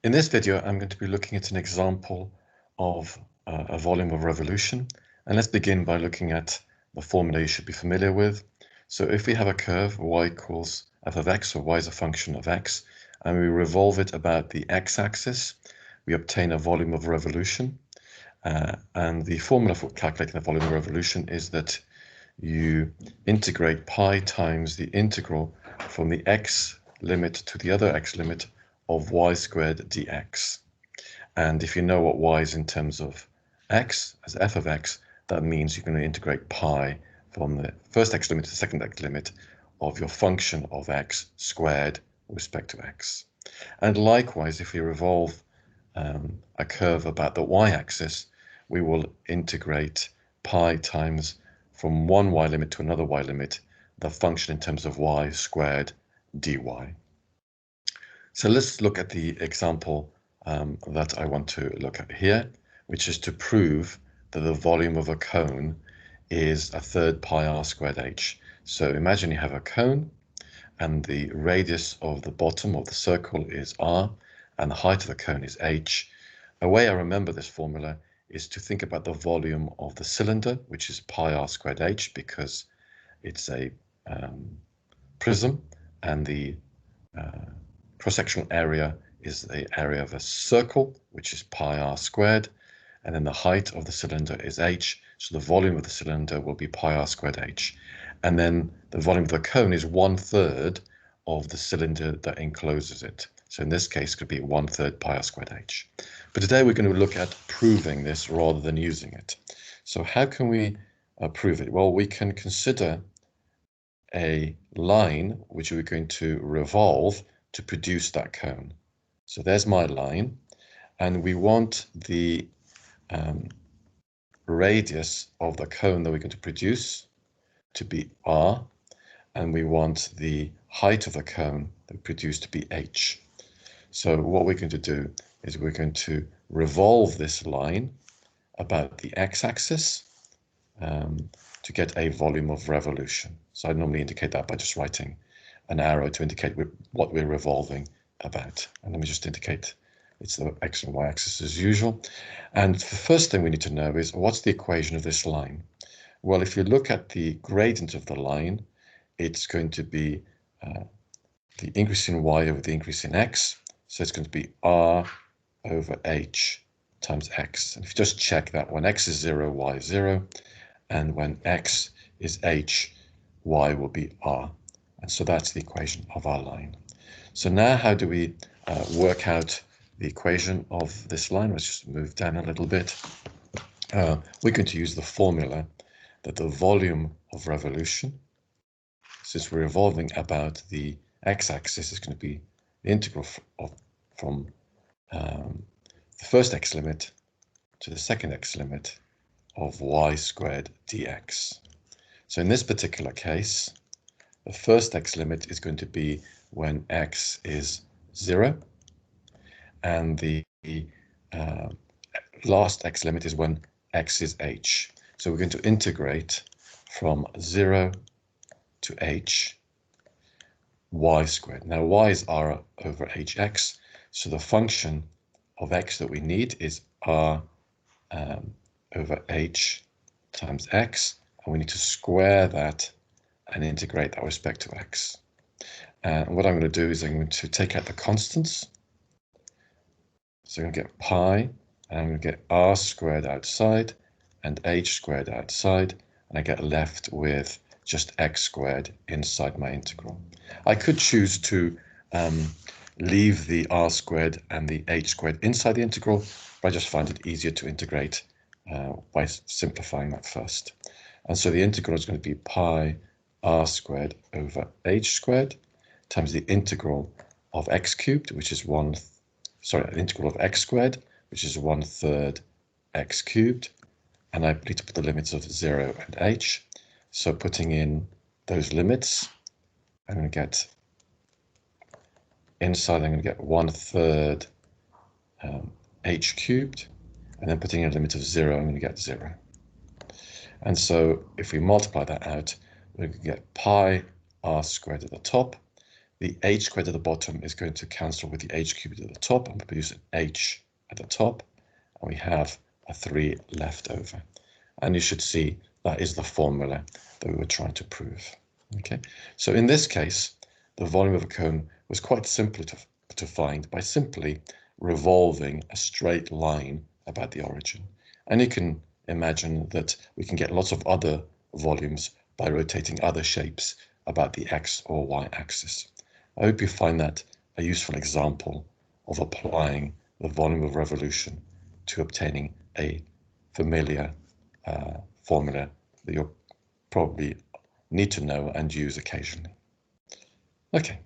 In this video, I'm going to be looking at an example of a volume of revolution. And let's begin by looking at the formula you should be familiar with. So if we have a curve, y equals f of x, or y is a function of x, and we revolve it about the x-axis, we obtain a volume of revolution. And the formula for calculating the volume of revolution is that you integrate pi times the integral from the x limit to the other x limit of y squared dx. And if you know what y is in terms of x, as f of x, that means you're going to integrate pi from the first x limit to the second x limit of your function of x squared with respect to x. And likewise, if we revolve a curve about the y-axis, we will integrate pi times from one y limit to another y limit, the function in terms of y squared dy. So let's look at the example that I want to look at here, which is to prove that the volume of a cone is a third pi r squared h. So imagine you have a cone and the radius of the bottom of the circle is r and the height of the cone is h. A way I remember this formula is to think about the volume of the cylinder, which is pi r squared h, because it's a prism, and the cross-sectional area is the area of a circle, which is pi r squared, and then the height of the cylinder is h, so the volume of the cylinder will be pi r squared h. And then the volume of the cone is 1/3 of the cylinder that encloses it. So in this case, it could be 1/3 pi r squared h. But today we're going to look at proving this rather than using it. So how can we prove it? Well, we can consider a line which we're going to revolve to produce that cone. So there's my line, and we want the radius of the cone that we're going to produce to be r, and we want the height of the cone that we produce to be h. So what we're going to do is we're going to revolve this line about the x-axis to get a volume of revolution. So I normally indicate that by just writing an arrow to indicate what we're revolving about. And let me just indicate it's the x and y axis as usual. And the first thing we need to know is, what's the equation of this line? Well, if you look at the gradient of the line, it's going to be the increase in y over the increase in x. So it's going to be r over h times x. And if you just check that when x is 0, y is 0, and when x is h, y will be r. And so that's the equation of our line. So now how do we work out the equation of this line? Let's just move down a little bit. We're going to use the formula that the volume of revolution, since we're revolving about the x-axis, is going to be the integral from the first x limit to the second x limit of y squared dx. So in this particular case, the first x limit is going to be when x is 0, and the last x limit is when x is h. So we're going to integrate from 0 to h y squared. Now y is r over hx, so the function of x that we need is r over h times x, and we need to square that and integrate that with respect to x. And what I'm going to do is I'm going to take out the constants. So I'm going to get pi, and I'm going to get r squared outside and h squared outside, and I get left with just x squared inside my integral. I could choose to leave the r squared and the h squared inside the integral, but I just find it easier to integrate by simplifying that first. And so the integral is going to be pi r squared over h squared times the integral of x cubed, which is the integral of x squared, which is 1/3 x cubed. And I need to put the limits of 0 and h. So putting in those limits, I'm going to get inside, I'm going to get 1/3 h cubed, and then putting in a limit of 0, I'm going to get 0. And so if we multiply that out, we're going to get pi r squared at the top the h squared at the bottom is going to cancel with the h cubed at the top, and we'll produce an h at the top, and we have a 3 left over. And you should see that is the formula that we were trying to prove. Okay, so in this case, the volume of a cone was quite simple to find by simply revolving a straight line about the origin. And you can imagine that we can get lots of other volumes by rotating other shapes about the x or y axis. I hope you find that a useful example of applying the volume of revolution to obtaining a familiar formula that you'll probably need to know and use occasionally. Okay,